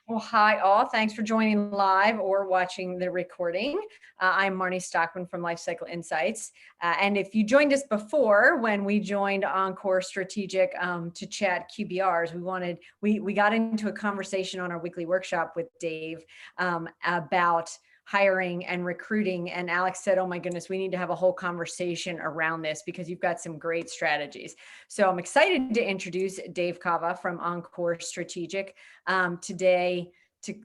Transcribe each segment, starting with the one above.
Well, hi all. Thanks for joining live or watching the recording. I'm Marnie Stockman from Lifecycle Insights. And if you joined us before, when we joined Encore Strategic to chat QBRs, we got into a conversation on our weekly workshop with Dave about hiring and recruiting. And Alex said, oh my goodness, we need to have a whole conversation around this because you've got some great strategies. So I'm excited to introduce Dave Cava from Encore Strategic today to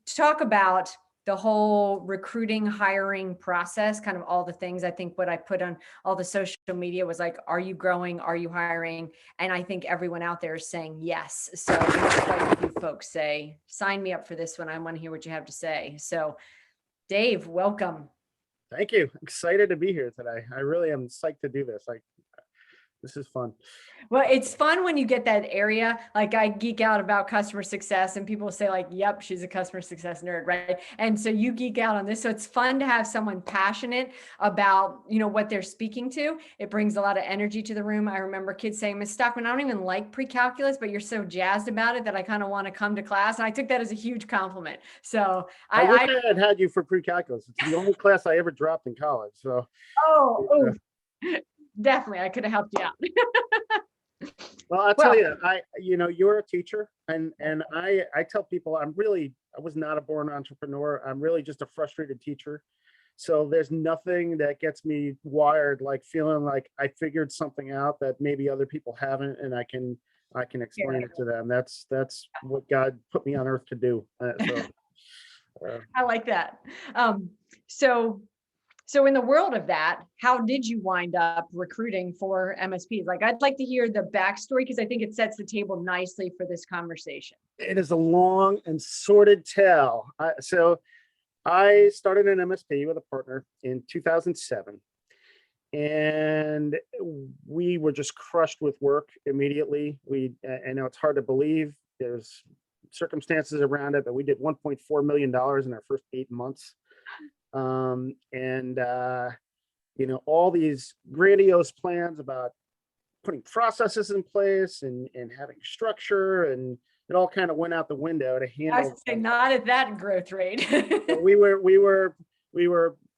talk about the whole recruiting, hiring process, kind of all the things. I think what I put on all the social media was like, are you growing? Are you hiring? And I think everyone out there is saying yes. So we have quite a few folks say, sign me up for this one. I want to hear what you have to say. So Dave, welcome. Thank you. Excited to be here today. I really am psyched to do this. This is fun. Well, it's fun when you get that area. Like I geek out about customer success and people say like, yep, she's a customer success nerd, right? And so you geek out on this. So it's fun to have someone passionate about, what they're speaking to. It brings a lot of energy to the room. I remember kids saying, Miss Stockman, I don't even like pre-calculus, but you're so jazzed about it that I kind of want to come to class. And I took that as a huge compliment. So I wish I had you for pre-calculus. It's the only class I ever dropped in college. So definitely I could have helped you out. Well, I'll tell you, you're a teacher, and I tell people I was not a born entrepreneur. I'm really just a frustrated teacher. So there's nothing that gets me wired like feeling like I figured something out that maybe other people haven't, and I can explain it to them. That's what God put me on earth to do. I like that. So in the world of that, how did you wind up recruiting for MSPs? Like, I'd like to hear the backstory because I think it sets the table nicely for this conversation. It is a long and sordid tale. So I started an MSP with a partner in 2007, and we were just crushed with work immediately. I know it's hard to believe. There's circumstances around it, but we did $1.4 million in our first 8 months. All these grandiose plans about putting processes in place and having structure, and it all kind of went out the window to handle. I would say not at that growth rate. we were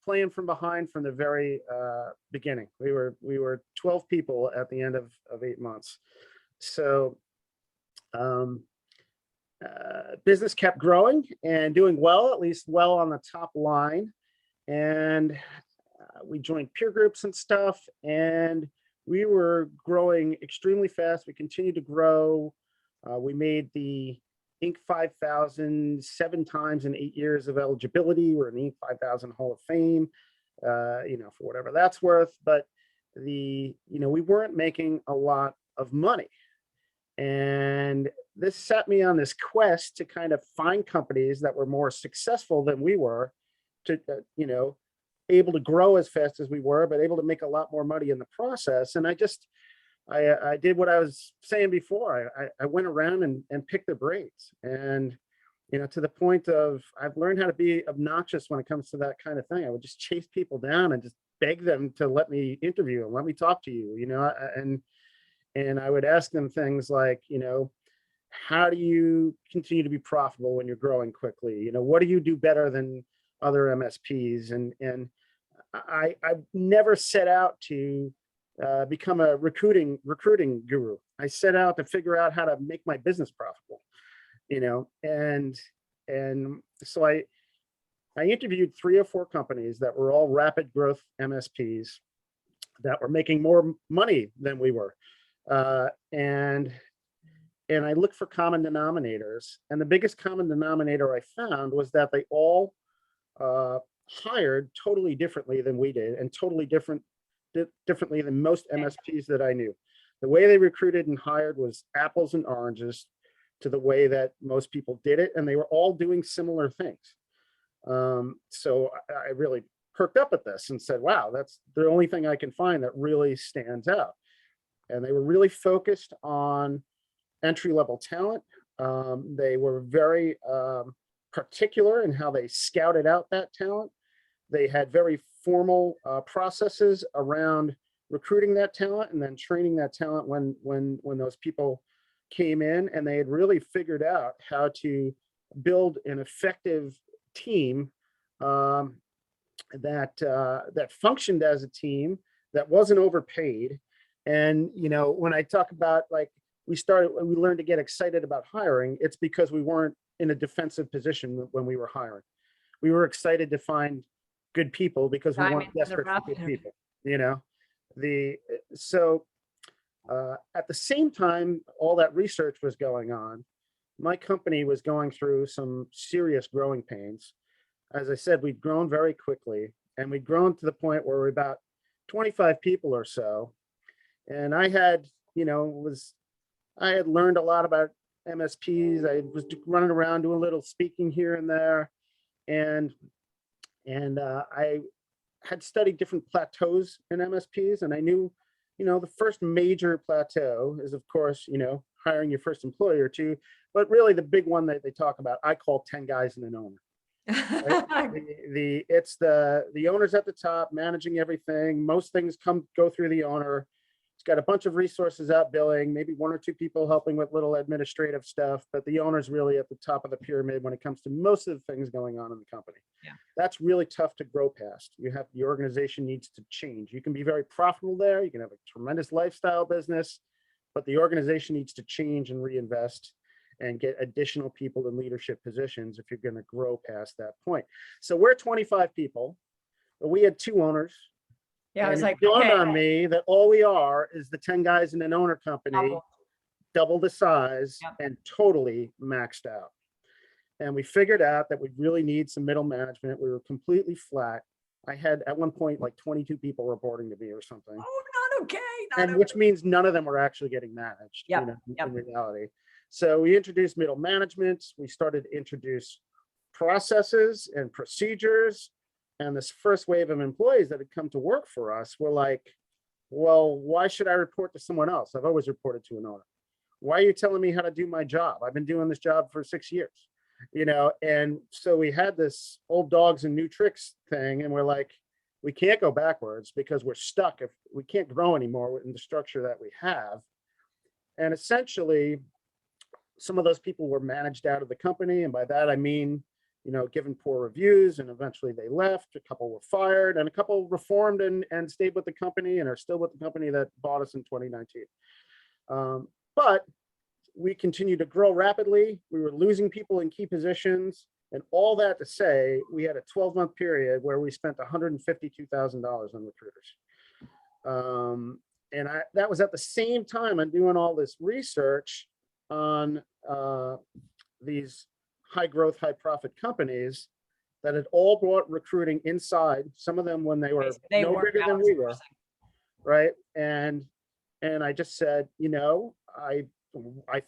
playing from behind from the very beginning. We were 12 people at the end of 8 months. So business kept growing and doing well, at least well on the top line. And we joined peer groups and stuff, and we were growing extremely fast. We continued to grow. We made the Inc. 5000 7 times in 8 years of eligibility. We're in the Inc. 5000 Hall of Fame, for whatever that's worth. But we weren't making a lot of money. And this set me on this quest to kind of find companies that were more successful than we were, to able to grow as fast as we were, but able to make a lot more money in the process. And I did what I was saying before. I went around and picked their brains, and to the point of I've learned how to be obnoxious when it comes to that kind of thing. I would just chase people down and just beg them to let me interview and let me talk to you, and I would ask them things like, how do you continue to be profitable when you're growing quickly? What do you do better than other MSPs? And I never set out to become a recruiting guru. I set out to figure out how to make my business profitable, and so I interviewed 3 or 4 companies that were all rapid growth MSPs that were making more money than we were, and I looked for common denominators, and the biggest common denominator I found was that they all hired totally differently than we did, and totally differently than most MSPs that I knew. The way they recruited and hired was apples and oranges to the way that most people did it, and they were all doing similar things. So I really perked up at this and said, wow, that's the only thing I can find that really stands out. And they were really focused on entry-level talent. They were very particular in how they scouted out that talent. They had very formal processes around recruiting that talent and then training that talent when those people came in, and they had really figured out how to build an effective team that functioned as a team, that wasn't overpaid. And, when I talk about like we learned to get excited about hiring, it's because we weren't in a defensive position when we were hiring. We were excited to find good people because we weren't desperate for good people, at the same time, all that research was going on, my company was going through some serious growing pains. As I said, we'd grown very quickly, and we'd grown to the point where we're about 25 people or so. And I had learned a lot about MSPs. I was running around doing a little speaking here and there. And I had studied different plateaus in MSPs, and I knew, the first major plateau is, of course, hiring your first employee or two, but really the big one that they talk about, I call 10 guys and an owner. Right? It's the owner's at the top managing everything. Most things go through the owner. It's got a bunch of resources out billing, maybe one or two people helping with little administrative stuff, but the owner's really at the top of the pyramid when it comes to most of the things going on in the company. Yeah. That's really tough to grow past. The organization needs to change. You can be very profitable there. You can have a tremendous lifestyle business, but the organization needs to change and reinvest and get additional people in leadership positions if you're going to grow past that point. So we're 25 people, but we had 2 owners. Yeah, I was like, it dawned on me that all we are is the 10 guys in an owner company, double the size, and totally maxed out. And we figured out that we really need some middle management. We were completely flat. I had at one point like 22 people reporting to me or something. Oh, not okay. Which means none of them were actually getting managed in reality. So we introduced middle management. We started to introduce processes and procedures. And this first wave of employees that had come to work for us were like, well, why should I report to someone else? I've always reported to an owner. Why are you telling me how to do my job? I've been doing this job for 6 years, And so we had this old dogs and new tricks thing. And we're like, we can't go backwards because we're stuck if we can't grow anymore in the structure that we have. And essentially, some of those people were managed out of the company. And by that, I mean, given poor reviews, and eventually they left. A couple were fired, and a couple reformed and stayed with the company and are still with the company that bought us in 2019. But we continued to grow rapidly. We were losing people in key positions, and all that to say, we had a 12-month period where we spent $152,000 on recruiters. And that was at the same time I'm doing all this research on these high growth, high profit companies that had all brought recruiting inside, some of them when they were no bigger than we were, right? And I just said, I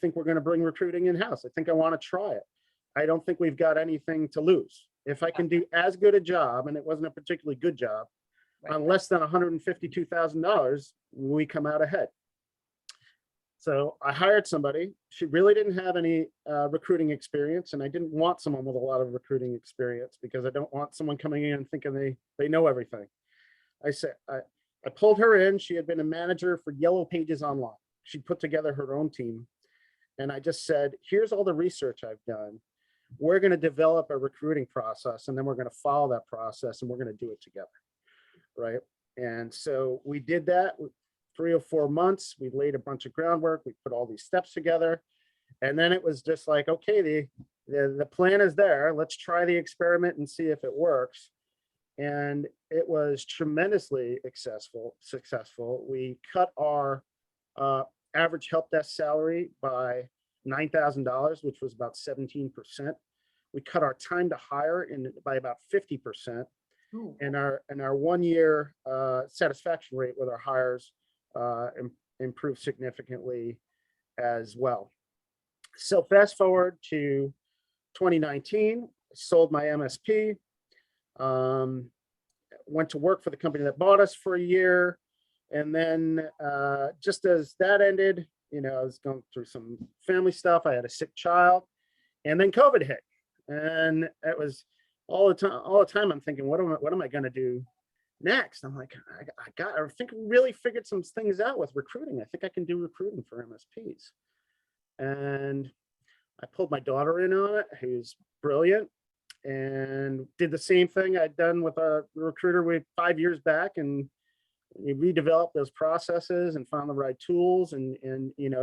think we're going to bring recruiting in-house. I think I want to try it. I don't think we've got anything to lose. If I can do as good a job, and it wasn't a particularly good job, on less than $152,000, we come out ahead. So I hired somebody. She really didn't have any recruiting experience, and I didn't want someone with a lot of recruiting experience because I don't want someone coming in and thinking they know everything. I pulled her in. She had been a manager for Yellow Pages Online. She put together her own team. And I just said, here's all the research I've done. We're going to develop a recruiting process, and then we're going to follow that process, and we're going to do it together, right? And so we did that. 3 or 4 months, we laid a bunch of groundwork. We put all these steps together. And then it was just like, okay, the plan is there. Let's try the experiment and see if it works. And it was tremendously successful. We cut our average help desk salary by $9,000, which was about 17%. We cut our time to hire by about 50%. Ooh. And our 1-year satisfaction rate with our hires improved significantly as well. So fast forward to 2019, sold my MSP, went to work for the company that bought us for a year. And then just as that ended, I was going through some family stuff. I had a sick child, and then COVID hit. And it was all the time I'm thinking, what am I going to do next? I'm like, I think I really figured some things out with recruiting. I think I can do recruiting for MSPs. And I pulled my daughter in on it, who's brilliant, and did the same thing I'd done with a recruiter 5 years back, and we redeveloped those processes and found the right tools, and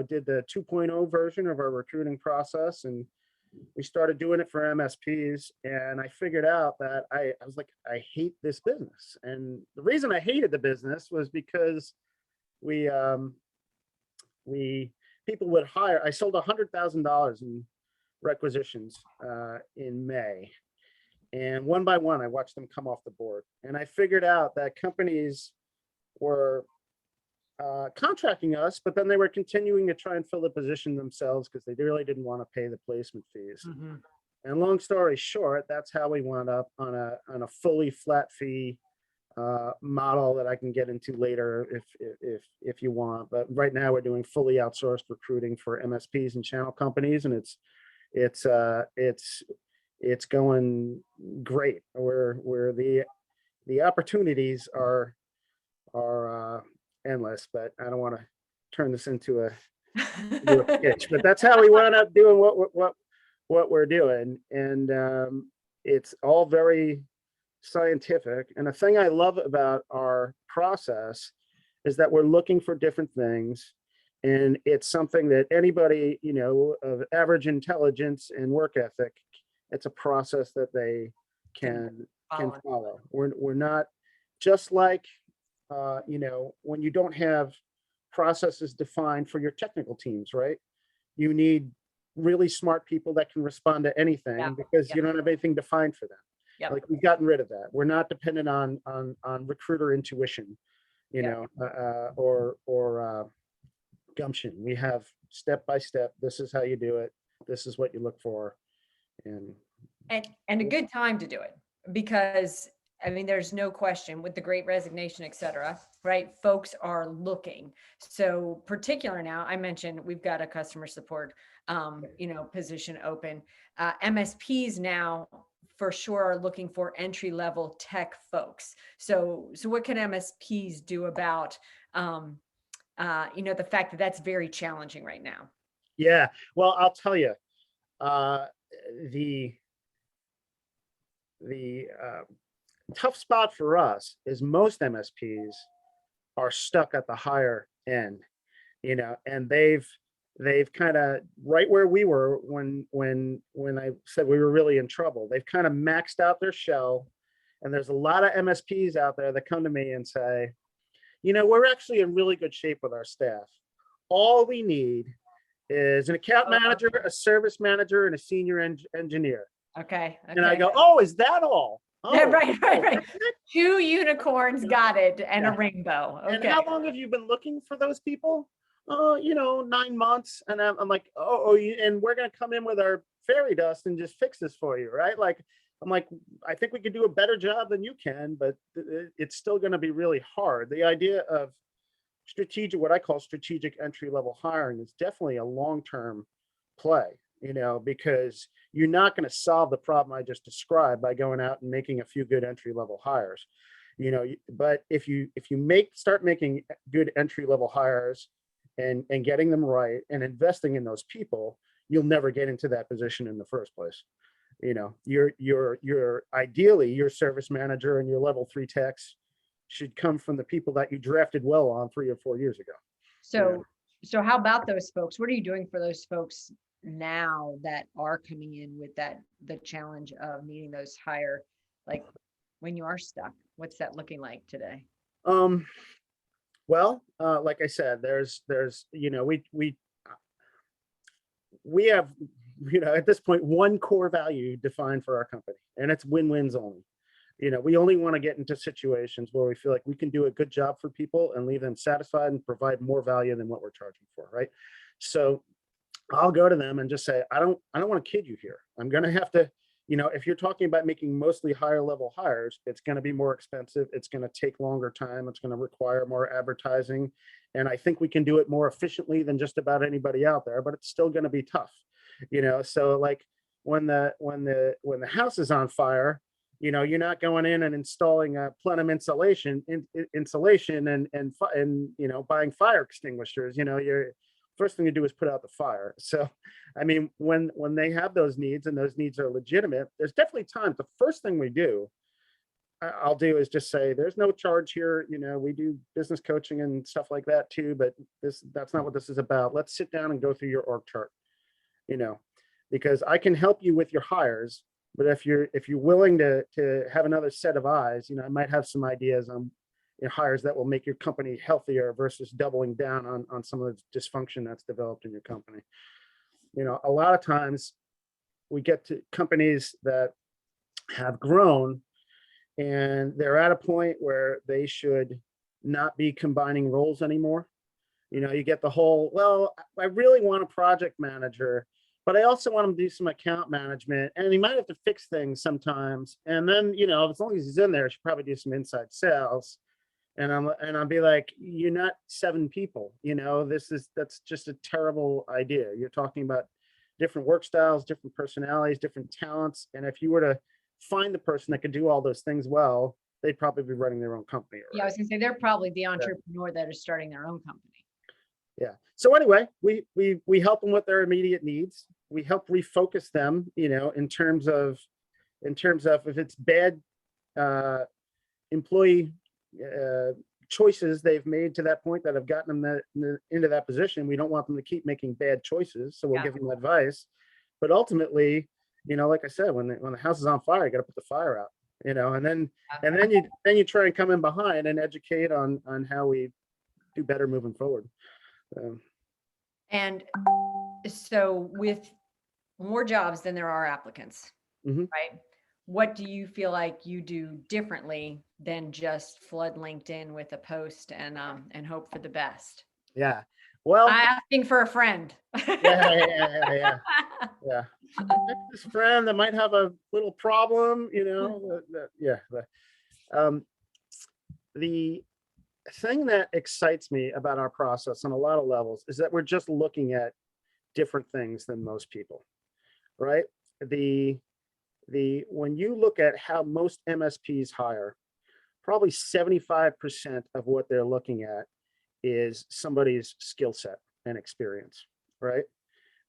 did the 2.0 version of our recruiting process, and we started doing it for MSPs. And I figured out that I was like, I hate this business. And the reason I hated the business was because we people would hire. I sold $100,000 in requisitions in May, and one by one, I watched them come off the board. And I figured out that companies were contracting us, but then they were continuing to try and fill the position themselves because they really didn't want to pay the placement fees. Mm-hmm. And long story short, that's how we wound up on a fully flat fee model that I can get into later if you want. But right now we're doing fully outsourced recruiting for MSPs and channel companies, and it's going great. Where the opportunities are endless, but I don't want to turn this into a pitch. But that's how we wound up doing what we're doing, and it's all very scientific. And the thing I love about our process is that we're looking for different things, and it's something that anybody of average intelligence and work ethic, it's a process that they can follow. We're not just like when you don't have processes defined for your technical teams, right? You need really smart people that can respond to anything because you don't have anything defined for them. Yep. Like, we've gotten rid of that. We're not dependent on recruiter intuition, or gumption. We have step by step. This is how you do it. This is what you look for, and a good time to do it, because I mean, there's no question with the Great Resignation, et cetera, right? Folks are looking. So particular now, I mentioned we've got a customer support, position open. MSPs now for sure are looking for entry-level tech folks. So what can MSPs do about, the fact that that's very challenging right now? Yeah, well, I'll tell you, the tough spot for us is most MSPs are stuck at the higher end, and they've kind of right where we were when I said we were really in trouble. They've kind of maxed out their shell, and there's a lot of MSPs out there that come to me and say, we're actually in really good shape with our staff. All we need is an account manager, a service manager, and a senior engineer. Okay. And I go, oh, is that all? Oh, yeah, right. 2 unicorns, got it, and a rainbow. Okay. And how long have you been looking for those people? 9 months. And I'm like, and we're gonna come in with our fairy dust and just fix this for you, right? Like, I'm like, I think we could do a better job than you can, but it's still gonna be really hard. The idea of what I call strategic entry-level hiring is definitely a long-term play, because you're not going to solve the problem I just described by going out and making a few good entry-level hires, but if you start making good entry-level hires and getting them right and investing in those people, you'll never get into that position in the first place. You're ideally, your service manager and your level 3 techs should come from the people that you drafted well on 3 or 4 years ago. So how about those folks? What are you doing for those folks now that are coming in with the challenge of needing those higher, like when you are stuck? What's that looking like today? Well, like I said, there's we have at this point one core value defined for our company, and it's win-wins only. We only want to get into situations where we feel like we can do a good job for people and leave them satisfied and provide more value than what we're charging for, right? So I'll go to them and just say, I don't want to kid you here. I'm going to have to, if you're talking about making mostly higher level hires, it's going to be more expensive. It's going to take longer time. It's going to require more advertising. And I think we can do it more efficiently than just about anybody out there, but it's still going to be tough. So like when the house is on fire, you're not going in and installing a plenum insulation and buying fire extinguishers. You're first thing to do is put out the fire. So, I mean, when they have those needs and those needs are legitimate, there's definitely times. The first thing we do, I'll do is just say, there's no charge here. You know, we do business coaching and stuff like that too, but that's not what this is about. Let's sit down and go through your org chart, you know, because I can help you with your hires, but if you're willing to have another set of eyes, you know, I might have some ideas on hires that will make your company healthier versus doubling down on some of the dysfunction that's developed in your company. You know, a lot of times we get to companies that have grown and they're at a point where they should not be combining roles anymore. You know, you get the whole, well, I really want a project manager, but I also want him to do some account management, and he might have to fix things sometimes. And then, you know, as long as he's in there, he should probably do some inside sales. And I'll be like, you're not 7 people, you know, that's just a terrible idea. You're talking about different work styles, different personalities, different talents. And if you were to find the person that could do all those things well, they'd probably be running their own company. Yeah, I was gonna say, they're probably the entrepreneur that is starting their own company. Yeah. So anyway, we help them with their immediate needs. We help refocus them, you know, in terms of if it's bad employee choices they've made to that point that have gotten them into that position. We don't want them to keep making bad choices, so we'll give them advice. But ultimately, you know, like I said, when the house is on fire, you got to put the fire out, you know, and then you try and come in behind and educate on how we do better moving forward. And so with more jobs than there are applicants, right? What do you feel like you do differently than just flood LinkedIn with a post and hope for the best? Yeah. Well, asking for a friend. Yeah. This friend that might have a little problem, you know. The thing that excites me about our process on a lot of levels is that we're just looking at different things than most people, right? When you look at how most MSPs hire, probably 75% of what they're looking at is somebody's skill set and experience, right?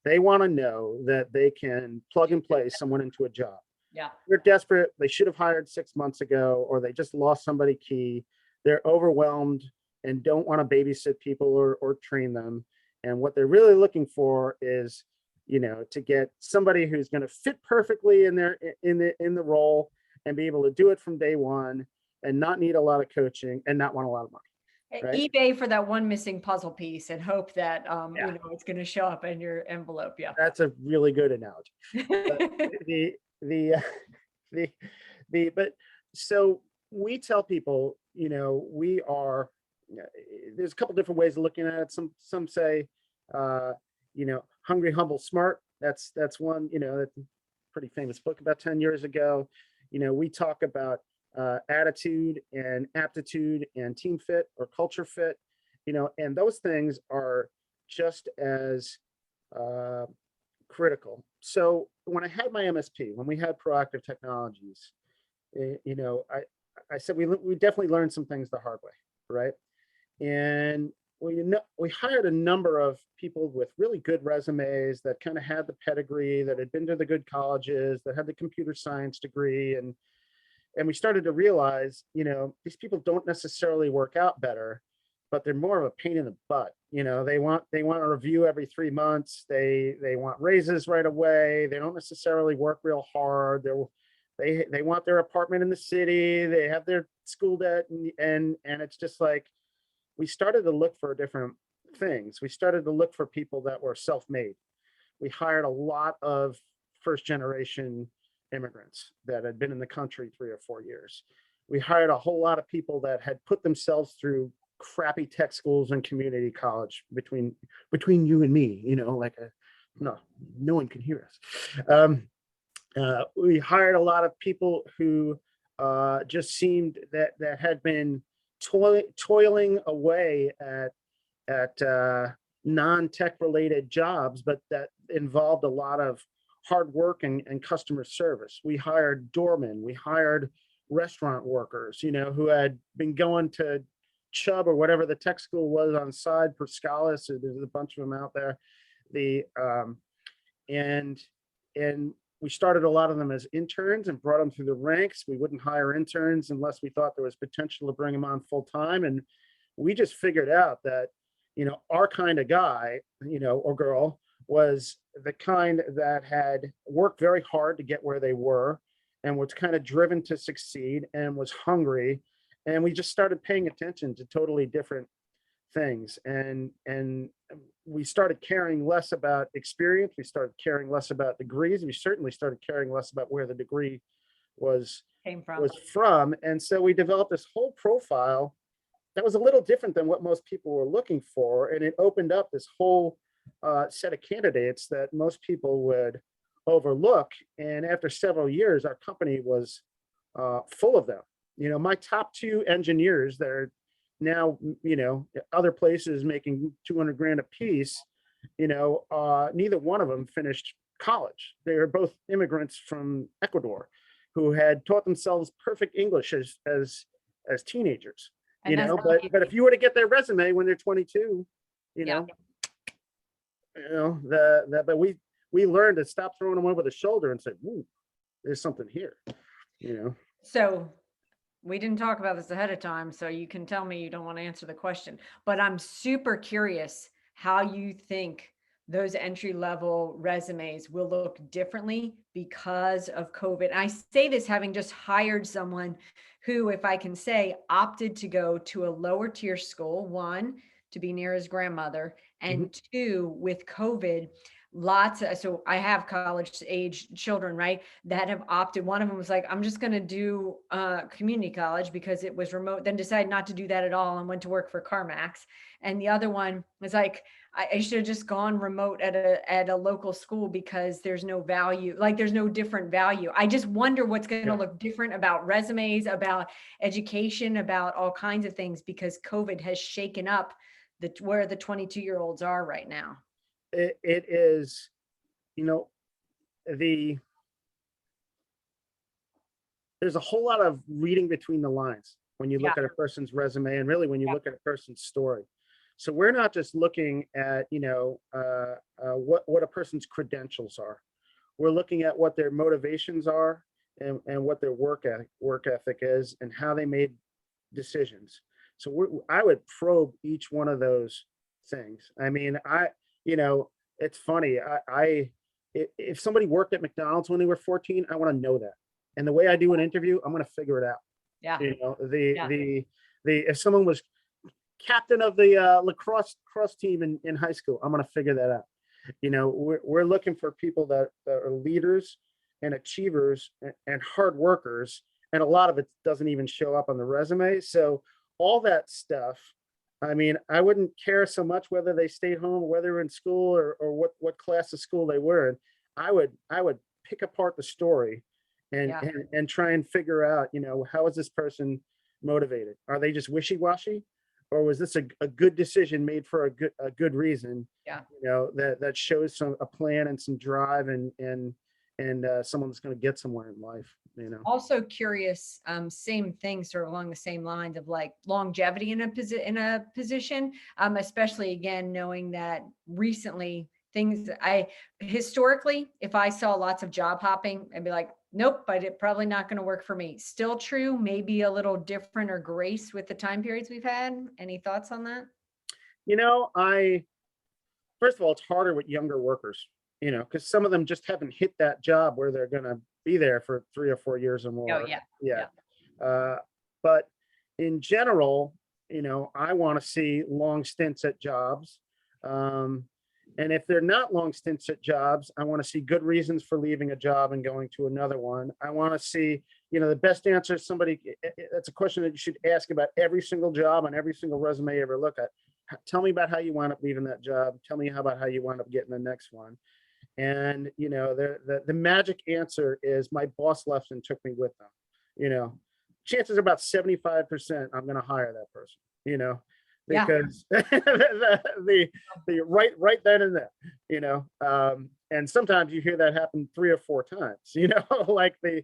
They want to know that they can plug and play someone into a job. Yeah. They're desperate. They should have hired 6 months ago, or they just lost somebody key. They're overwhelmed and don't want to babysit people or train them. And what they're really looking for is, you know, to get somebody who's going to fit perfectly in the role and be able to do it from day one and not need a lot of coaching and not want a lot of money. Right? eBay for that one missing puzzle piece and hope that you know, it's going to show up in your envelope. Yeah, that's a really good analogy. But so we tell people, you know, we are. There's a couple different ways of looking at it. Some say, you know, hungry, humble, smart. That's one. You know, that's a pretty famous book about 10 years ago. You know, we talk about attitude and aptitude and team fit or culture fit, you know, and those things are just as critical. So when I had my MSP, when we had Proactive Technologies, you know, I said we definitely learned some things the hard way, right? And we hired a number of people with really good resumes that kind of had the pedigree, that had been to the good colleges, that had the computer science degree, and we started to realize, you know, these people don't necessarily work out better, but they're more of a pain in the butt. You know, they want a review every 3 months. They want raises right away. They don't necessarily work real hard. They want their apartment in the city. They have their school debt, and it's just like, we started to look for different things. We started to look for people that were self-made. We hired a lot of first generation immigrants that had been in the country 3 or 4 years. We hired a whole lot of people that had put themselves through crappy tech schools and community college. Between you and me, you know, like no one can hear us. We hired a lot of people who just seemed that had been toiling away at non-tech related jobs, but that involved a lot of hard work and customer service. We hired doormen, we hired restaurant workers, you know, who had been going to Chubb or whatever the tech school was on side, Perscalis, there's a bunch of them out there. The and and we started a lot of them as interns and brought them through the ranks. We wouldn't hire interns unless we thought there was potential to bring them on full time. And we just figured out that, our kind of guy, or girl was the kind that had worked very hard to get where they were and was kind of driven to succeed and was hungry. And we just started paying attention to totally different things. And we started caring less about experience. We started caring less about degrees. We certainly started caring less about where the degree was from. And so we developed this whole profile that was a little different than what most people were looking for. And it opened up this whole set of candidates that most people would overlook. And after several years, our company was full of them. My top 2 engineers that are now, other places making 200 grand a piece, neither one of them finished college. They were both immigrants from Ecuador who had taught themselves perfect English as teenagers, but if you were to get their resume when they're 22, but we learned to stop throwing them over the shoulder and say, "Ooh, there's something here," So we didn't talk about this ahead of time, so you can tell me you don't want to answer the question, but I'm super curious how you think those entry-level resumes will look differently because of COVID. And I say this having just hired someone who, if I can say, opted to go to a lower tier school, one, to be near his grandmother, and two, with COVID, so I have college age children, right, that have opted. One of them was like, I'm just going to do community college because it was remote, then decided not to do that at all and went to work for CarMax. And the other one was like, I should have just gone remote at a local school because there's no value, like there's no different value. I just wonder what's going to look different about resumes, about education, about all kinds of things, because COVID has shaken up where the 22-year-olds are right now. It is, there's a whole lot of reading between the lines when you look at a person's resume, and really when you look at a person's story. So we're not just looking at, what a person's credentials are. We're looking at what their motivations are and what their work ethic is and how they made decisions. So I would probe each one of those things. I mean, it's funny. If somebody worked at McDonald's when they were 14, I want to know that. And the way I do an interview, I'm going to figure it out. Yeah. If someone was captain of the lacrosse team in high school, I'm going to figure that out. We're looking for people that are leaders and achievers and hard workers. And a lot of it doesn't even show up on the resume. So all that stuff, I mean, I wouldn't care so much whether they stayed home or whether they were in school or what class of school they were in. I would pick apart the story and try and figure out, how is this person motivated? Are they just wishy-washy, or was this a good decision made for a good reason? Yeah. That shows a plan and some drive and someone that's going to get somewhere in life. Also curious, same thing, sort of along the same lines of like longevity in a position, especially again, knowing that recently historically, if I saw lots of job hopping, I'd be like, nope, but it's probably not going to work for me. Still true, maybe a little different or grace with the time periods we've had. Any thoughts on that? First of all, it's harder with younger workers, because some of them just haven't hit that job where they're going to be there for 3 or 4 years or more. Oh, yeah. But in general, I want to see long stints at jobs. And if they're not long stints at jobs, I want to see good reasons for leaving a job and going to another one. I want to see, the best answer that's a question that you should ask about every single job on every single resume you ever look at. Tell me about how you wound up leaving that job. Tell me about how you wound up getting the next one. And, the magic answer is my boss left and took me with them. Chances are about 75% I'm going to hire that person, because the right then and there, and sometimes you hear that happen 3 or 4 times, like and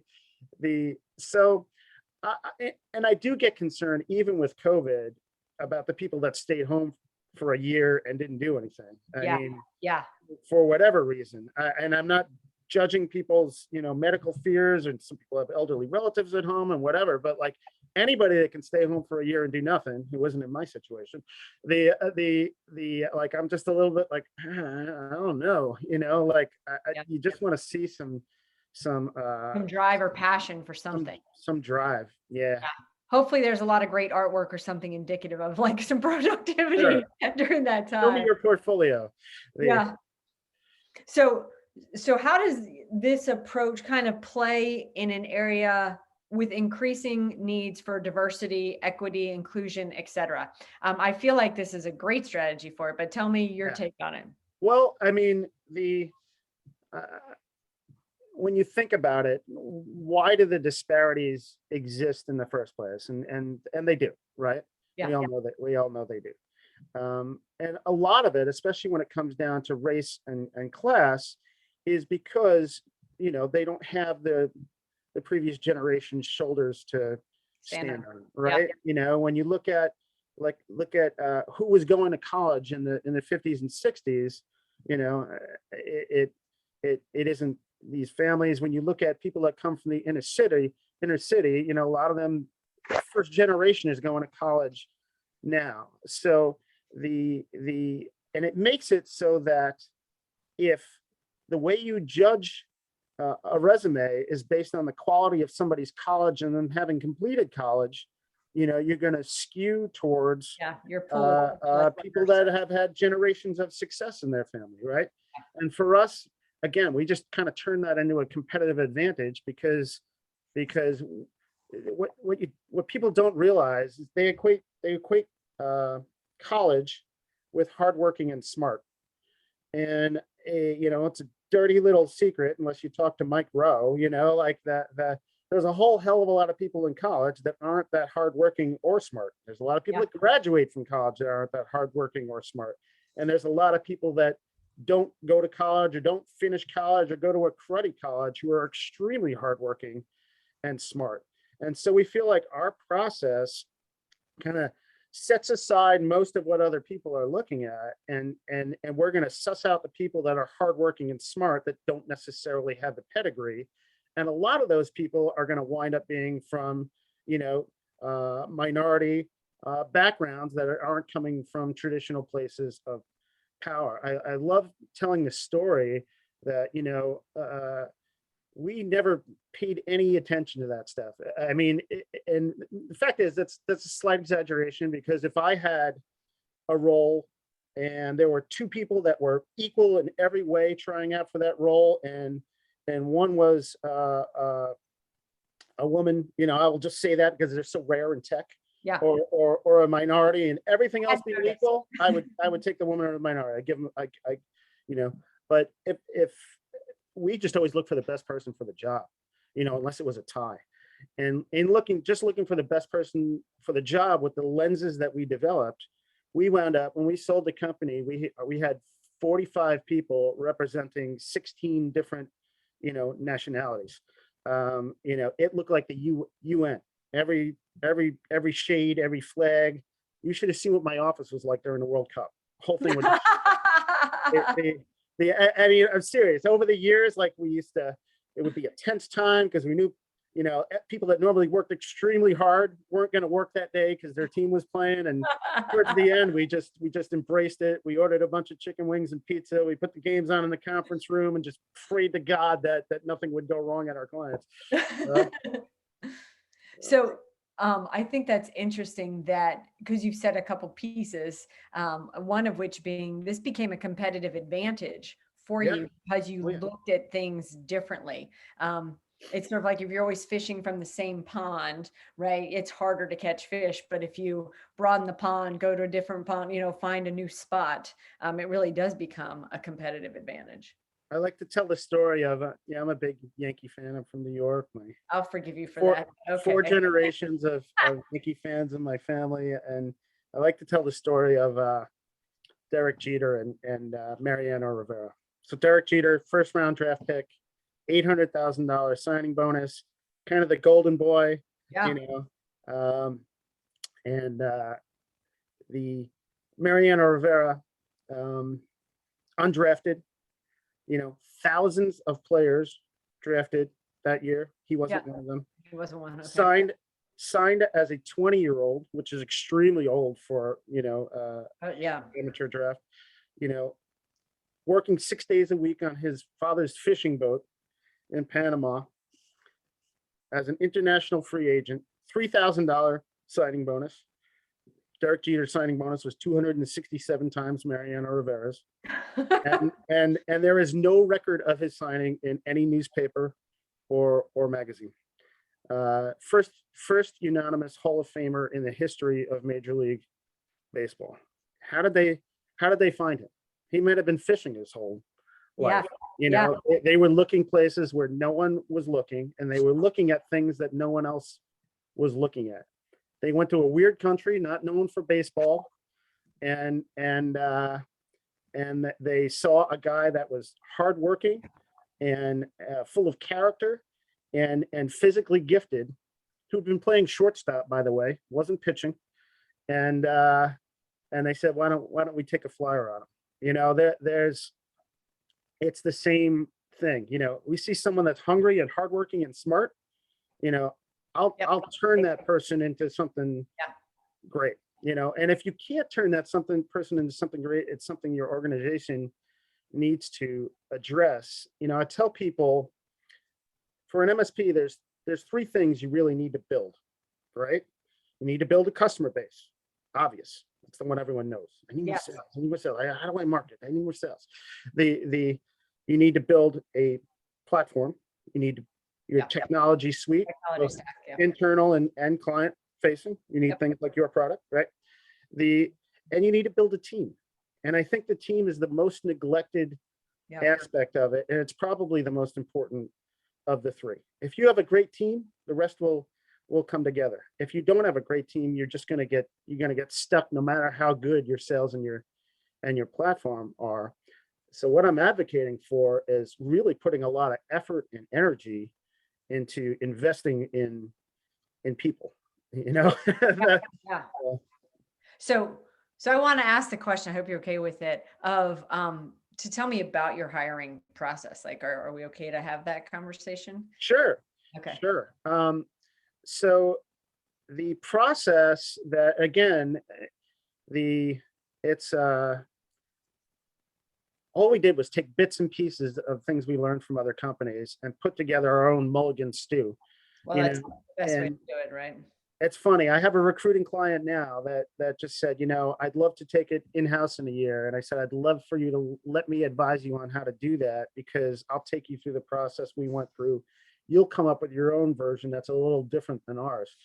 I do get concerned even with COVID about the people that stayed home for a year and didn't do anything. I mean, yeah, for whatever reason. And I'm not judging people's, medical fears, and some people have elderly relatives at home and whatever, but like anybody that can stay home for a year and do nothing, who wasn't in my situation, like, I'm just a little bit like, I don't know, like you just want to see some drive or passion for something. Some drive. Yeah. Hopefully there's a lot of great artwork or something indicative of like some productivity during that time. Show me your portfolio. Yeah. So how does this approach kind of play in an area with increasing needs for diversity, equity, inclusion, et cetera? I feel like this is a great strategy for it, but tell me your take on it. Well, I mean, when you think about it, why do the disparities exist in the first place? And they do, right? We all know that. We all know they do. And a lot of it, especially when it comes down to race and class, is because they don't have the previous generation's shoulders to stand on, right? When you look at who was going to college in the 50s and 60s, it isn't these families. When you look at people that come from the inner city, a lot of them, first generation is going to college now. So and it makes it so that if the way you judge a resume is based on the quality of somebody's college and them having completed college, you're going to skew towards people that have had generations of success in their family, right? And for us, again, we just kind of turn that into a competitive advantage because what people don't realize is they equate college with hardworking and smart. And it's a dirty little secret, unless you talk to Mike Rowe, like that there's a whole hell of a lot of people in college that aren't that hardworking or smart. There's a lot of people that graduate from college that aren't that hardworking or smart. And there's a lot of people that don't go to college or don't finish college or go to a cruddy college who are extremely hardworking and smart. And so we feel like our process kind of sets aside most of what other people are looking at, and we're going to suss out the people that are hardworking and smart that don't necessarily have the pedigree. And a lot of those people are going to wind up being from, minority backgrounds that aren't coming from traditional places of power. I love telling the story that, we never paid any attention to that stuff. I mean, and the fact is that's a slight exaggeration, because if I had a role and there were two people that were equal in every way trying out for that role, and one was a woman, I will just say that because they're so rare in tech, or a minority, and everything else being equal, I would take the woman or the minority. I give them, but if we just always look for the best person for the job, unless it was a tie. And in looking for the best person for the job with the lenses that we developed, we wound up, when we sold the company, we had 45 people representing 16 different, nationalities. It looked like the UN, every shade, every flag. You should have seen what my office was like during the World Cup. Whole thing was I mean, I'm serious. Over the years, like it would be a tense time because we knew, people that normally worked extremely hard weren't going to work that day because their team was playing. And towards the end, we just embraced it. We ordered a bunch of chicken wings and pizza. We put the games on in the conference room and just prayed to God that nothing would go wrong at our clients. So I think that's interesting that, because you've said a couple pieces, one of which being this became a competitive advantage for you because you looked at things differently. It's sort of like if you're always fishing from the same pond, right? It's harder to catch fish, but if you broaden the pond, go to a different pond, find a new spot, it really does become a competitive advantage. I like to tell the story of, I'm a big Yankee fan. I'm from New York. I'll forgive you for that. Okay. 4 generations of Yankee fans in my family. And I like to tell the story of Derek Jeter and Mariano Rivera. So Derek Jeter, first round draft pick, $800,000 signing bonus, kind of the golden boy, and the Mariano Rivera, undrafted, thousands of players drafted that year. He wasn't one of them. He wasn't one. Okay. Signed as a 20-year-old, which is extremely old for, amateur draft, working 6 days a week on his father's fishing boat in Panama as an international free agent, $3,000 signing bonus. Derek Jeter's signing bonus was 267 times Mariano Rivera's. and there is no record of his signing in any newspaper or magazine. First unanimous Hall of Famer in the history of Major League Baseball. How did they find him? He might have been fishing his whole life. They were looking places where no one was looking, and they were looking at things that no one else was looking at. They went to a weird country not known for baseball, and they saw a guy that was hardworking and full of character and physically gifted, who'd been playing shortstop, by the way, wasn't pitching, and they said, why don't we take a flyer on him? It's the same thing. We see someone that's hungry and hardworking and smart. I'll turn that person into something great. And if you can't turn that person into something great, it's something your organization needs to address. I tell people, for an MSP, there's three things you really need to build, right? You need to build a customer base. Obvious. It's the one everyone knows. I need more sales. I need more sales. How do I market? I need more sales. You need to build a platform. You need your technology suite, stack, internal and client facing. You need things like your product, right? And you need to build a team. And I think the team is the most neglected aspect of it. And it's probably the most important of the three. If you have a great team, the rest will come together. If you don't have a great team, you're just going to get stuck, no matter how good your sales and your platform are. So what I'm advocating for is really putting a lot of effort and energy into investing in people. So I want to ask the question, I hope you're okay with it, of to tell me about your hiring process. Like, are we okay to have that conversation? Sure. Okay. Sure. So the process that, again, all we did was take bits and pieces of things we learned from other companies and put together our own mulligan stew. Well, that's the best way to do it, right? It's funny. I have a recruiting client now that just said, I'd love to take it in-house in a year. And I said, I'd love for you to let me advise you on how to do that, because I'll take you through the process we went through. You'll come up with your own version that's a little different than ours.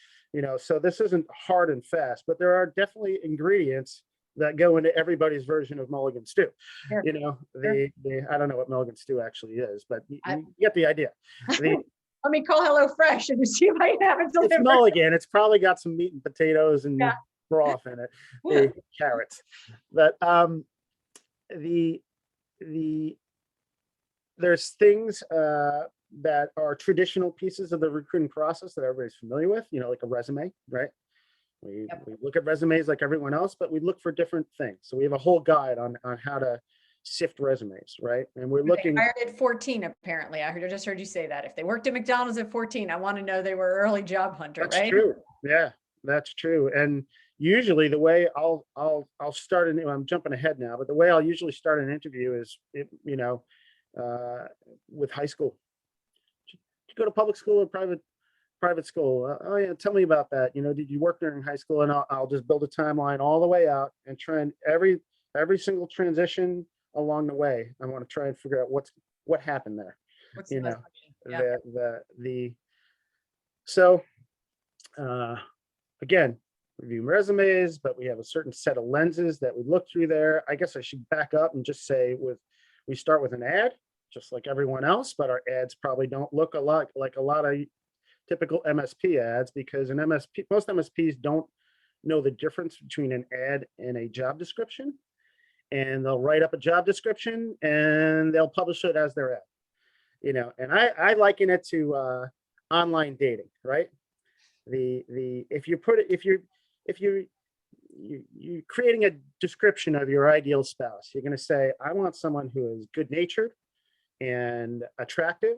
So this isn't hard and fast, but there are definitely ingredients that go into everybody's version of mulligan stew. Sure. I don't know what mulligan stew actually is, but you get the idea. Let me call HelloFresh and see if I have it delivered. It's mulligan. It's probably got some meat and potatoes and broth in it, carrots. But there's things that are traditional pieces of the recruiting process that everybody's familiar with, like a resume, right? We look at resumes like everyone else, but we look for different things. So we have a whole guide on how to sift resumes, right? And we're looking. They hired at 14, apparently. I just heard you say that. If they worked at McDonald's at 14, I want to know they were an early job hunter, That's right? True. Yeah, that's true. And usually the way I'll start I'm jumping ahead now, but the way I'll usually start an interview is, with high school. Did you go to public school or private school? Oh yeah, tell me about that. Did you work during high school? And I'll just build a timeline all the way out and try and every single transition along the way. I want to try and figure out what happened there. Again, review resumes, but we have a certain set of lenses that we look through there. I guess I should back up and just say we start with an ad, just like everyone else, but our ads probably don't look a lot like a lot of typical MSP ads, because most MSPs don't know the difference between an ad and a job description. And they'll write up a job description and they'll publish it as their ad, and I liken it to online dating, right? If you you're creating a description of your ideal spouse. You're going to say, I want someone who is good natured and attractive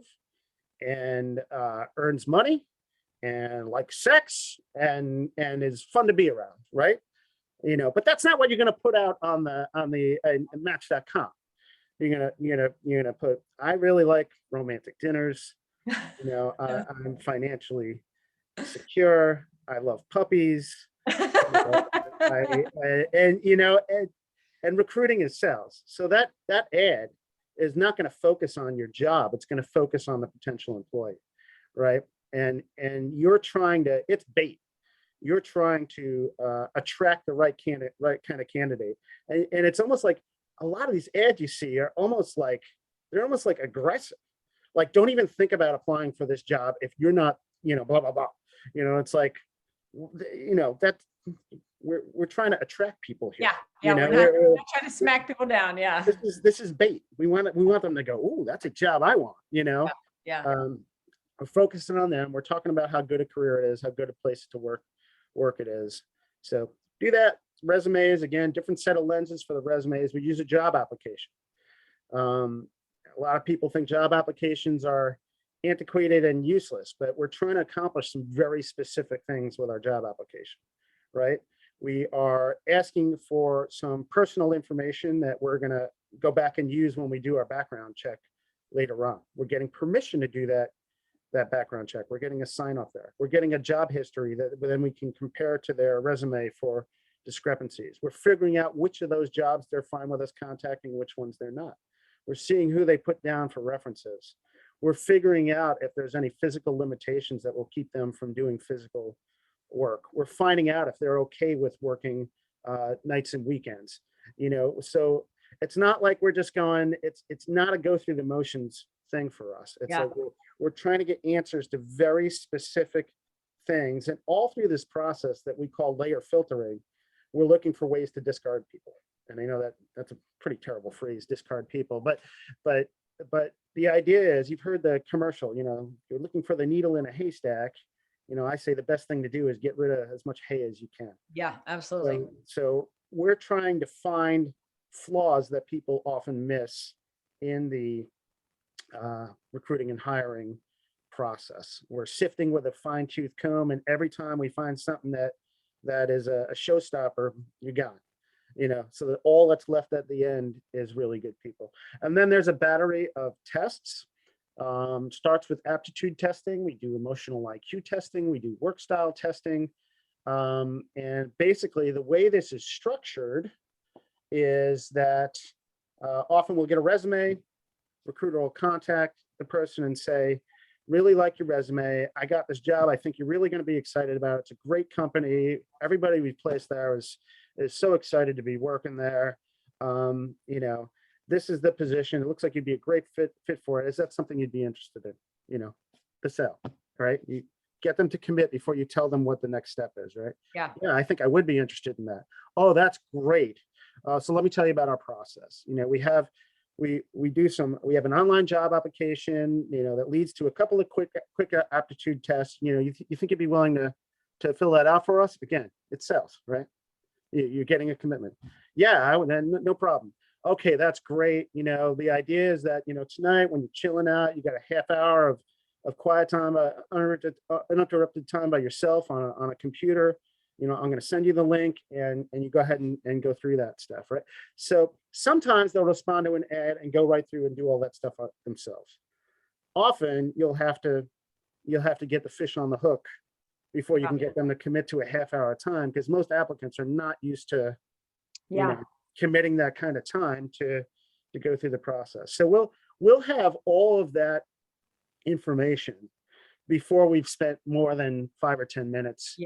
and earns money and likes sex and is fun to be around, right? But that's not what you're going to put out on the match.com. You're gonna put, I really like romantic dinners. I'm financially secure. I love puppies. And recruiting is sales. So that ad is not going to focus on your job. It's going to focus on the potential employee, right? And you're trying to, it's bait. You're trying to attract the right kind of candidate. And it's almost like a lot of these ads you see are almost like, they're almost like aggressive. Like, don't even think about applying for this job if you're not, blah, blah, blah. It's like, that's, we're trying to attract people here. Yeah. We're not trying to smack people down. Yeah. This is bait. We want them to go, oh, that's a job I want, Yeah. We're focusing on them. We're talking about how good a career it is, how good a place to work it is. So do that. Resumes, again, different set of lenses for the resumes. We use a job application. A lot of people think job applications are antiquated and useless, but we're trying to accomplish some very specific things with our job application, right? We are asking for some personal information that we're going to go back and use when we do our background check later on. We're getting permission to do that background check. We're getting a sign off there. We're getting a job history that then we can compare to their resume for discrepancies. We're figuring out which of those jobs they're fine with us contacting, which ones they're not. We're seeing who they put down for references. We're figuring out if there's any physical limitations that will keep them from doing physical work. We're finding out if they're okay with working nights and weekends. So it's not like we're just going, it's not a go through the motions thing for us. It's like we're trying to get answers to very specific things. And all through this process that we call layer filtering, we're looking for ways to discard people. And I know that that's a pretty terrible phrase, discard people, but the idea is, you've heard the commercial, you're looking for the needle in a haystack. I say the best thing to do is get rid of as much hay as you can. Yeah, absolutely. So we're trying to find flaws that people often miss in the recruiting and hiring process. We're sifting with a fine-tooth comb, and every time we find something that is a showstopper, you're gone. So that all that's left at the end is really good people. And then there's a battery of tests. Starts with aptitude testing. We do emotional IQ testing. We do work style testing. And basically the way this is structured is that often we'll get a resume, recruiter will contact the person and say, really like your resume. I got this job. I think you're really going to be excited about it. It's a great company. Everybody we've placed there is so excited to be working there. This is the position. It looks like you'd be a great fit for it. Is that something you'd be interested in? The sell, right? You get them to commit before you tell them what the next step is, right? Yeah. Yeah, I think I would be interested in that. Oh, that's great. So let me tell you about our process. We have an online job application, that leads to a couple of quick aptitude tests. You think you'd be willing to fill that out for us? Again, it's sales, right? You're getting a commitment. Yeah, no problem. Okay, that's great. The idea is that, tonight when you're chilling out, you got a half hour of quiet time, uninterrupted time by yourself on a computer. I'm going to send you the link and you go ahead and go through that stuff, right? So sometimes they'll respond to an ad and go right through and do all that stuff themselves. Often you'll have to get the fish on the hook before you can get them to commit to a half hour time, because most applicants are not used to committing that kind of time to go through the process. So we'll have all of that information before we've spent more than 5 or 10 minutes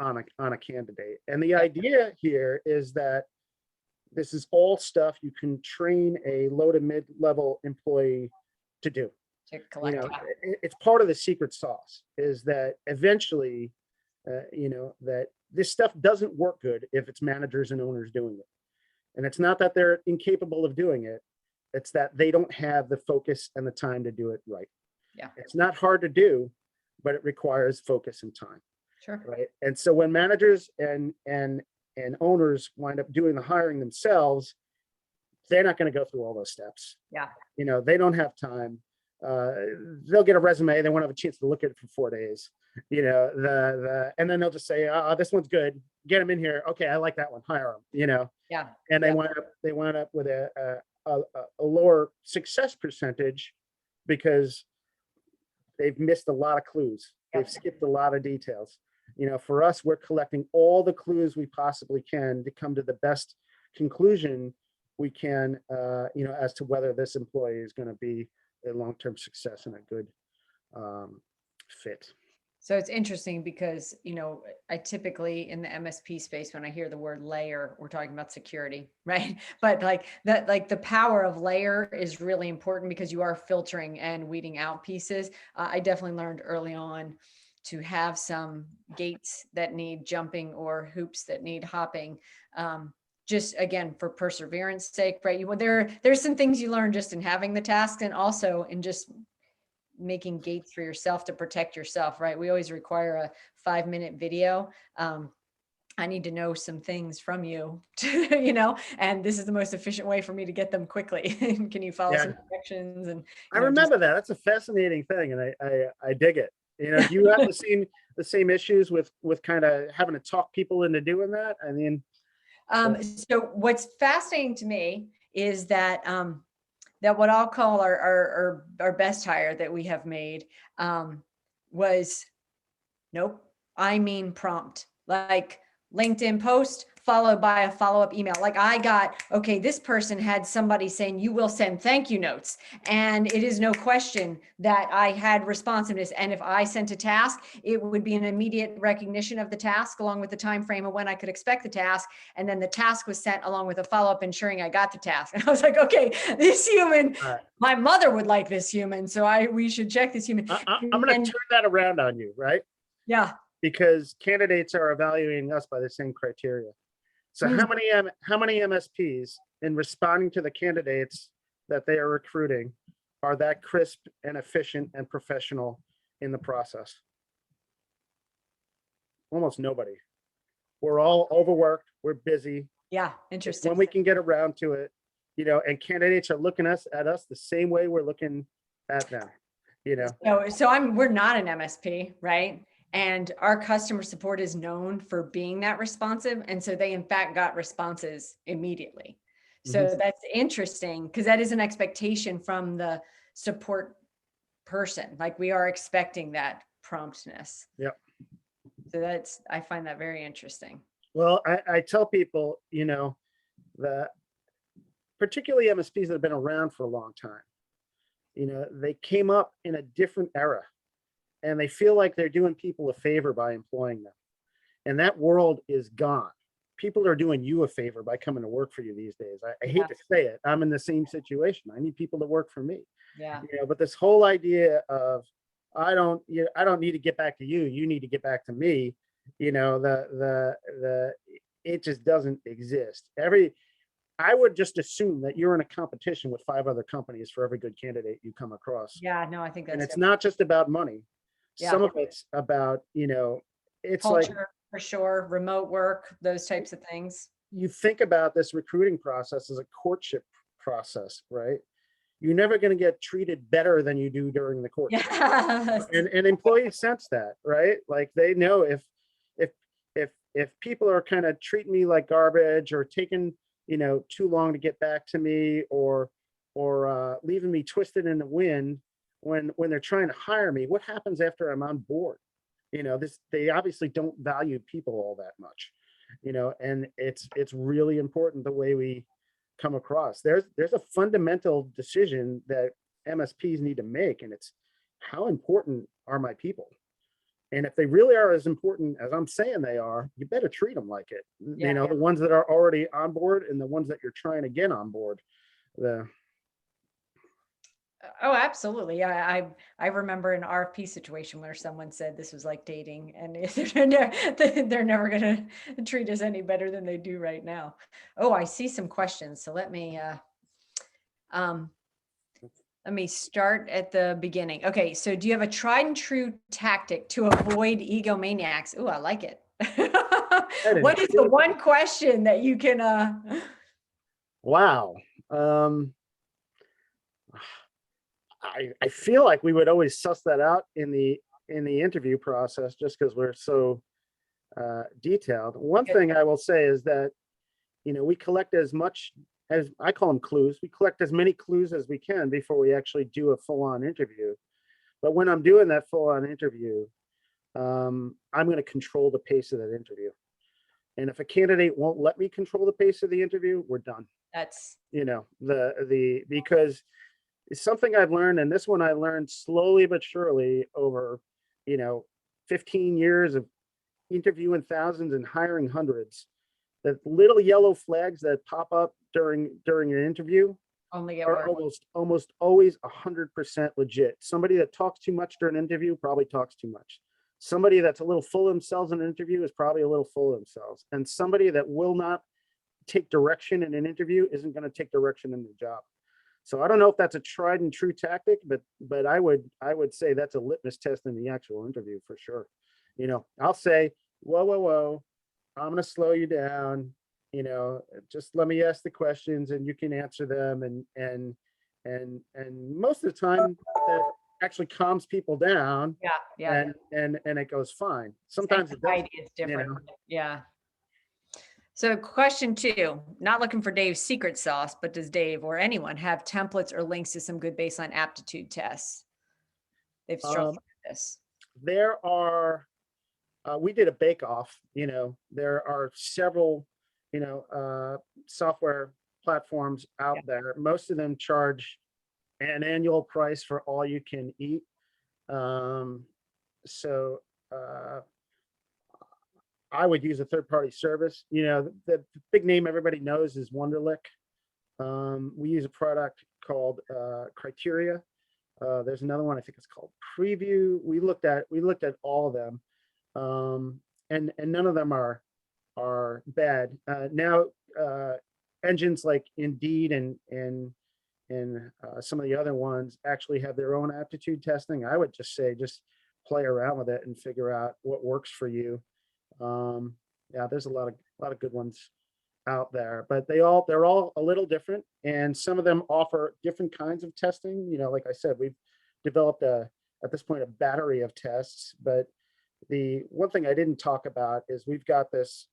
on a candidate. And the idea here is that this is all stuff you can train a low to mid-level employee to do. It's part of the secret sauce, is that eventually, that this stuff doesn't work good if it's managers and owners doing it. And it's not that they're incapable of doing it. It's that they don't have the focus and the time to do it right. Yeah. It's not hard to do, but it requires focus and time. Sure. Right. And so when managers and and owners wind up doing the hiring themselves, they're not going to go through all those steps. Yeah. They don't have time. They'll get a resume, they won't have a chance to look at it for 4 days. And then they'll just say, this one's good, get them in here. Okay, I like that one, hire them. Yeah. And they wind up with a lower success percentage because they've missed a lot of clues. They've skipped a lot of details. For us, we're collecting all the clues we possibly can to come to the best conclusion we can, as to whether this employee is going to be a long-term success and a good fit. So it's interesting because, I typically in the MSP space, when I hear the word layer, we're talking about security, right? But the power of layer is really important because you are filtering and weeding out pieces. I definitely learned early on to have some gates that need jumping or hoops that need hopping. Just again, for perseverance sake, right? There's some things you learn just in having the task and also in just making gates for yourself to protect yourself, right? We always require a 5-minute video. I need to know some things from you, and this is the most efficient way for me to get them quickly. Can you follow some directions? And I remember that. That's a fascinating thing, and I dig it. Do you have the same issues with kind of having to talk people into doing that? I mean, so what's fascinating to me is that that what I'll call our best hire that we have made was, nope, I mean prompt, like LinkedIn post followed by a follow-up email. Like I got, okay, this person had somebody saying you will send thank you notes. And it is no question that I had responsiveness. And if I sent a task, it would be an immediate recognition of the task along with the time frame of when I could expect the task. And then the task was sent along with a follow-up ensuring I got the task. And I was like, okay, this human, my mother would like this human. So we should check this human. I'm going to turn that around on you, right? Yeah. Because candidates are evaluating us by the same criteria. So how many MSPs in responding to the candidates that they are recruiting are that crisp and efficient and professional in the process? Almost nobody. We're all overworked. We're busy. Yeah, interesting. When we can get around to it, and candidates are looking at us the same way we're looking at them. So we're not an MSP, right? And our customer support is known for being that responsive. And so they, in fact, got responses immediately. So that's interesting because that is an expectation from the support person. Like we are expecting that promptness. Yep. So I find that very interesting. Well, I tell people, that particularly MSPs that have been around for a long time, they came up in a different era. And they feel like they're doing people a favor by employing them. And that world is gone. People are doing you a favor by coming to work for you these days. I hate to say it. I'm in the same situation. I need people to work for me. Yeah. But this whole idea of I don't need to get back to you. You need to get back to me. It just doesn't exist. I would just assume that you're in a competition with 5 other companies for every good candidate you come across. Yeah, no, I think that's and it's not just about money. Yeah. Some of it's about, it's culture, like for sure, remote work, those types of things. You think about this recruiting process as a courtship process, right? You're never going to get treated better than you do during the courtship. Yes. And employees sense that, right? Like they know if people are kind of treating me like garbage or taking, too long to get back to me or leaving me twisted in the wind when they're trying to hire me, what happens after I'm on board? They obviously don't value people all that much, and it's really important the way we come across. There's a fundamental decision that MSPs need to make, and it's how important are my people? And if they really are as important as I'm saying they are, you better treat them like it. The ones that are already on board and the ones that you're trying to get on board. Oh, absolutely. Yeah, I remember an RFP situation where someone said this was like dating, and they're never going to treat us any better than they do right now. Oh, I see some questions. So let me start at the beginning. Okay, so do you have a tried and true tactic to avoid egomaniacs? Oh, I like it. What is the one question that you can, Wow. I feel like we would always suss that out in the interview process just because we're so detailed. One thing I will say is that, we collect as much as, I call them clues. We collect as many clues as we can before we actually do a full-on interview. But when I'm doing that full-on interview, I'm going to control the pace of that interview. And if a candidate won't let me control the pace of the interview, we're done. that's Because it's something I've learned, and this one I learned slowly but surely over, 15 years of interviewing thousands and hiring hundreds. The little yellow flags that pop up during an interview only get are worse. almost always 100% legit. Somebody that talks too much during an interview probably talks too much. Somebody that's a little full of themselves in an interview is probably a little full of themselves. And somebody that will not take direction in an interview isn't going to take direction in the job. So I don't know if that's a tried and true tactic, but I would say that's a litmus test in the actual interview for sure. I'll say, whoa, I'm going to slow you down. Just let me ask the questions and you can answer them. And most of the time that actually calms people down. Yeah. And it goes fine. Sometimes it does, it's different. Yeah. So question 2, not looking for Dave's secret sauce, but does Dave or anyone have templates or links to some good baseline aptitude tests? They've struggled with this. There are, we did a bake off, there are several, software platforms out there. Most of them charge an annual price for all you can eat. So I would use a third-party service. The big name everybody knows is Wonderlic. We use a product called Criteria. There's another one, I think it's called Preview. We looked at all of them, and none of them are bad. Now engines like Indeed and some of the other ones actually have their own aptitude testing. I would just say just play around with it and figure out what works for you. There's a lot of good ones out there, but they're all a little different, and some of them offer different kinds of testing. Like I said, we've developed at this point a battery of tests, but the one thing I didn't talk about is we've got this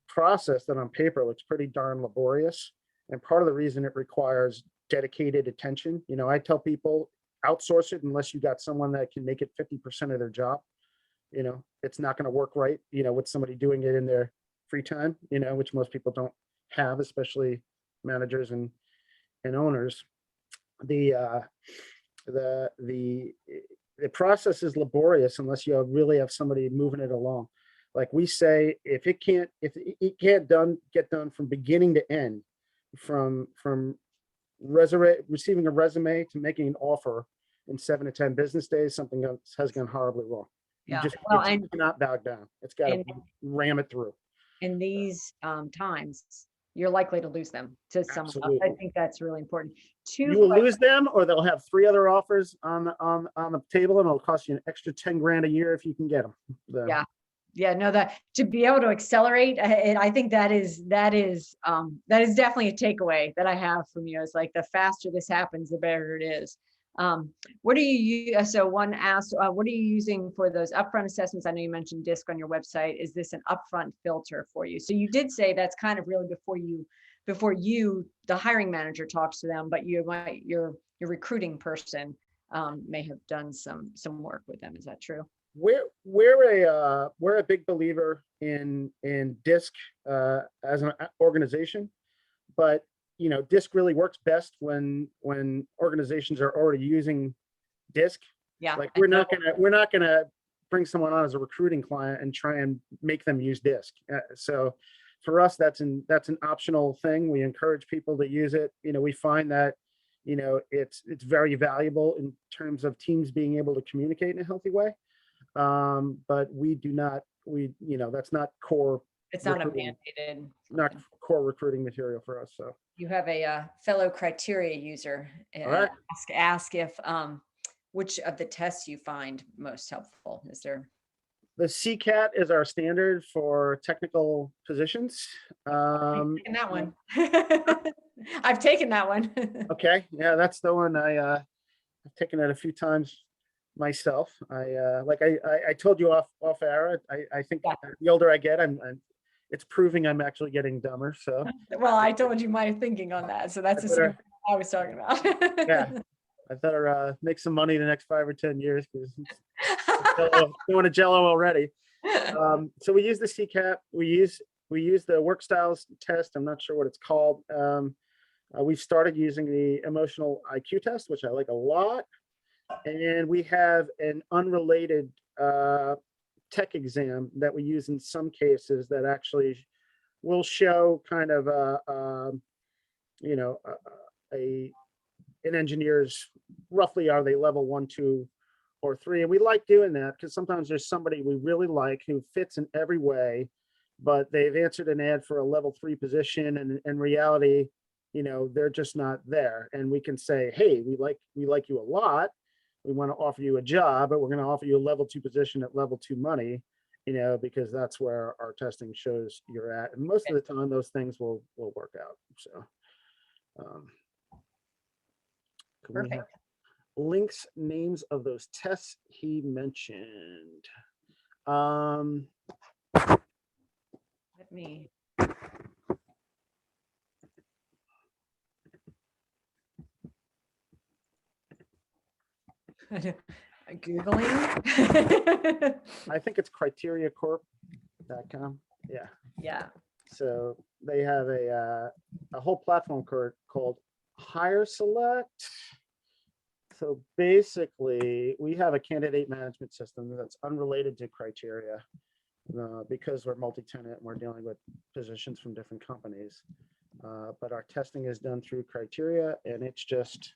process that on paper looks pretty darn laborious, and part of the reason it requires dedicated attention. I tell people outsource it unless you got someone that can make it 50% of their job. It's not going to work right, with somebody doing it in their free time, which most people don't have, especially managers and owners. The process is laborious unless you really have somebody moving it along. Like we say, if it can't get done from beginning to end, from receiving a resume to making an offer in 7 to 10 business days, something else has gone horribly wrong. It cannot back down. It's got to ram it through. In these times, you're likely to lose them to someone else. I think that's really important. You will lose them, or they'll have 3 other offers on the table, and it'll cost you an extra 10 grand a year if you can get them. No, that to be able to accelerate, and I think that is definitely a takeaway that I have from you. It's like the faster this happens, the better it is. What are you? So one asked, what are you using for those upfront assessments? I know you mentioned DISC on your website. Is this an upfront filter for you? So you did say that's kind of really before you, the hiring manager, talks to them, but your recruiting person may have done some work with them. Is that true? We're a big believer in DISC as an organization, but DISC really works best when organizations are already using DISC. Like we're not gonna bring someone on as a recruiting client and try and make them use DISC. So for us, that's an optional thing. We encourage people to use it. We find that it's very valuable in terms of teams being able to communicate in a healthy way. But we do not, that's not core. It's not a mandated. Not core recruiting material for us. So you have a fellow Criteria user ask if which of the tests you find most helpful. Is there? The CCAT is our standard for technical positions. I've taken that one. I've taken that one. Okay, yeah, that's the one I've taken it a few times myself. I told you off air. I think Yeah. the older I get, it's proving I'm actually getting dumber. So Well, I told you my thinking on that, so that's the same thing I was talking about. yeah, I better make some money the next 5 or 10 years because going to Jello already. So we use the CCAT. We use the work styles test. I'm not sure what it's called. We've started using the emotional IQ test, which I like a lot. And we have an unrelated tech exam that we use in some cases that actually will show kind of an engineer's roughly, are they level 1, 2, or 3? And we like doing that because sometimes there's somebody we really like who fits in every way, but they've answered an ad for a level 3 position, and in reality, they're just not there. And we can say, hey, we like you a lot. We want to offer you a job, but we're going to offer you a level 2 position at level 2 money, because that's where our testing shows you're at. And most of the time, those things will work out. So, can we have links, names of those tests he mentioned? Let me. Googling. I think it's criteriacorp.com. Yeah. Yeah. So they have a whole platform called Hire Select. So basically, we have a candidate management system that's unrelated to criteria because we're multi-tenant and we're dealing with positions from different companies. But our testing is done through criteria, and it's just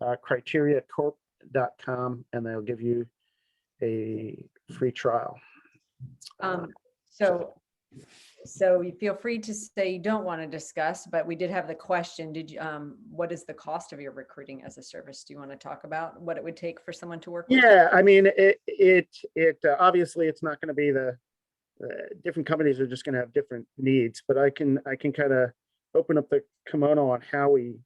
criteriacorp.com, and they'll give you a free trial. So you feel free to say you don't want to discuss, but we did have the question. Did you, what is the cost of your recruiting as a service? Do you want to talk about what it would take for someone to work with you? Yeah, I mean, it obviously it's not going to be the different companies are just going to have different needs, but I can kind of open up the kimono on how we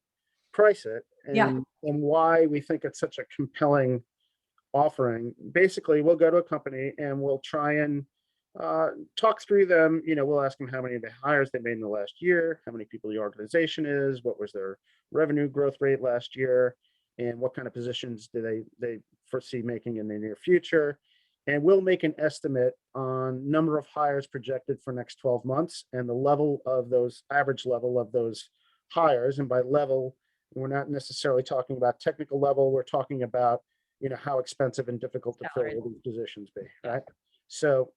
price it and why we think it's such a compelling offering. Basically, we'll go to a company and we'll try and talk through them. We'll ask them how many of the hires they made in the last year, how many people the organization is, what was their revenue growth rate last year, and what kind of positions do they foresee making in the near future. And we'll make an estimate on number of hires projected for next 12 months and the level of those, average level of those hires. And by level, we're not necessarily talking about technical level. We're talking about, how expensive and difficult to fill these positions be, right? So,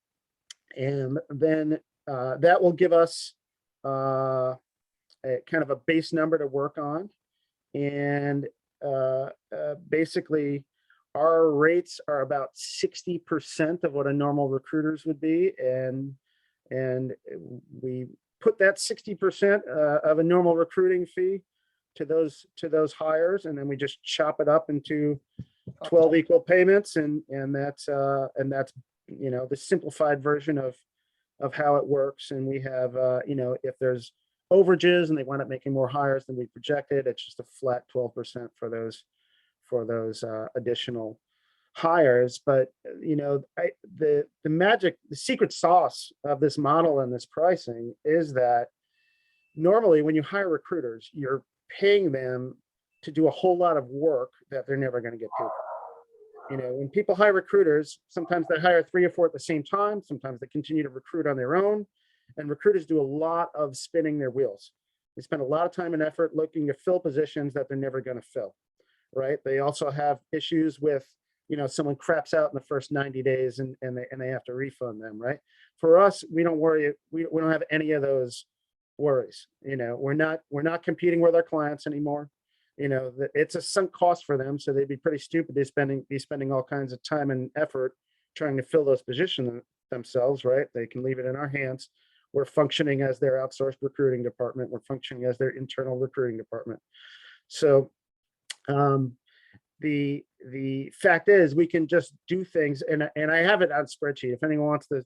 and then that will give us a kind of a base number to work on. And basically, our rates are about 60% of what a normal recruiter's would be. And we put that 60% of a normal recruiting fee to those hires, and then we just chop it up into 12 equal payments, and that's the simplified version of how it works. And we have if there's overages and they wind up making more hires than we projected, it's just a flat 12% for those additional hires. But the magic, the secret sauce of this model and this pricing is that normally when you hire recruiters, you're paying them to do a whole lot of work that they're never going to get paid for. When people hire recruiters, sometimes they hire 3 or 4 at the same time. Sometimes they continue to recruit on their own, and recruiters do a lot of spinning their wheels. They spend a lot of time and effort looking to fill positions that they're never going to fill, right? They also have issues with, someone craps out in the first 90 days and they have to refund them, right? For us, we don't worry. We don't have any of those worries. We're not competing with our clients anymore. It's a sunk cost for them, so they'd be pretty stupid to be spending all kinds of time and effort trying to fill those positions themselves, right? They can leave it in our hands. We're functioning as their outsourced recruiting department. We're functioning as their internal recruiting department. So the the fact is we can just do things, and I have it on spreadsheet. If anyone wants to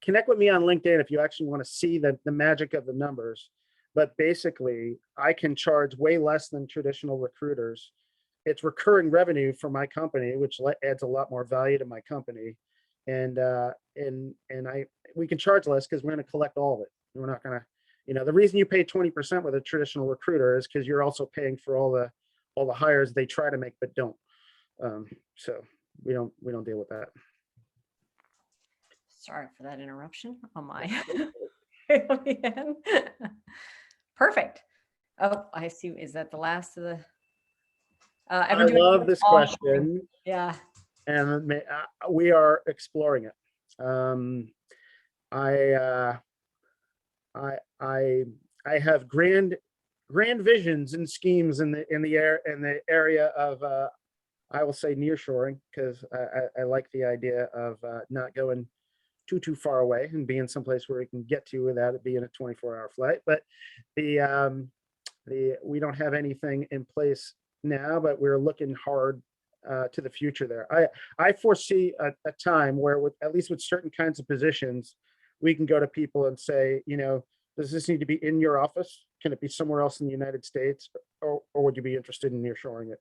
connect with me on LinkedIn, if you actually want to see the magic of the numbers. But basically, I can charge way less than traditional recruiters. It's recurring revenue for my company, which adds a lot more value to my company. And we can charge less because we're going to collect all of it. We're not going to, the reason you pay 20% with a traditional recruiter is because you're also paying for all the hires they try to make but don't. So we don't deal with that. Sorry for that interruption on my end. Perfect. Oh, I see. Is that the last of the? I love this question. Yeah. And we are exploring it. I have grand visions and schemes in the area of I will say nearshoring, because I like the idea of not going too far away and being someplace where we can get to without it being a 24-hour flight. But we don't have anything in place now, but we're looking hard to the future there. I foresee a time where, at least with certain kinds of positions, we can go to people and say, does this need to be in your office? Can it be somewhere else in the United States? Or would you be interested in nearshoring it,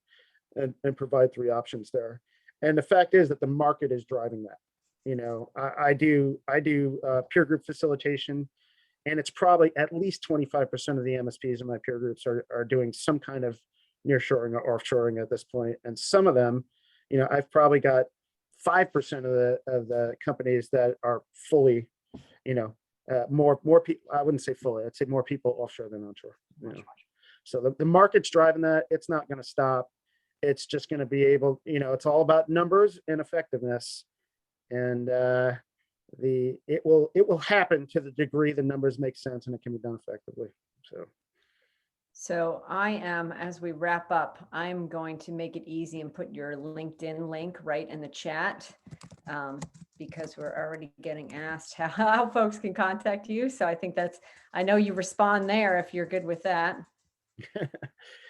and provide 3 options there? And the fact is that the market is driving that. I do peer group facilitation, and it's probably at least 25% of the MSPs in my peer groups are doing some kind of nearshoring or offshoring at this point. And some of them, I've probably got 5% of the companies that are fully, more people. I wouldn't say fully. I'd say more people offshore than onshore. So the market's driving that. It's not going to stop. It's just going to be able. It's all about numbers and effectiveness, and it will happen to the degree the numbers make sense and it can be done effectively. So I am, as we wrap up, I'm going to make it easy and put your LinkedIn link right in the chat, because we're already getting asked how folks can contact you. So I think I know you respond there if you're good with that.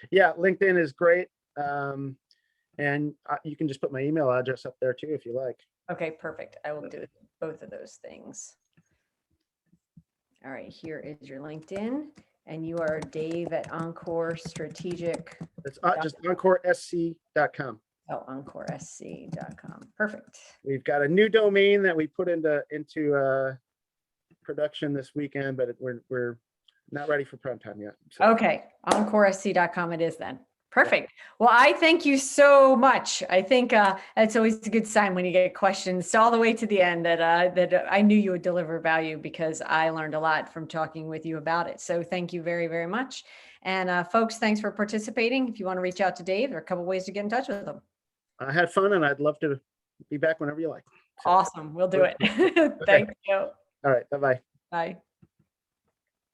Yeah, LinkedIn is great. And you can just put my email address up there too, if you like. Okay, perfect. I will do both of those things. All right, here is your LinkedIn. And you are Dave at Encore Strategic. It's just EncoreSC.com. Oh, EncoreSC.com. Perfect. We've got a new domain that we put into production this weekend, but we're not ready for prime time yet. So. Okay, EncoreSC.com it is then. Perfect. Well, I thank you so much. I think it's always a good sign when you get questions all the way to the end that I knew you would deliver value, because I learned a lot from talking with you about it. So thank you very, very much. And folks, thanks for participating. If you want to reach out to Dave, there are a couple ways to get in touch with him. I had fun, and I'd love to be back whenever you like. So. Awesome. We'll do it. Okay. Thank you. All right. Bye-bye. Bye.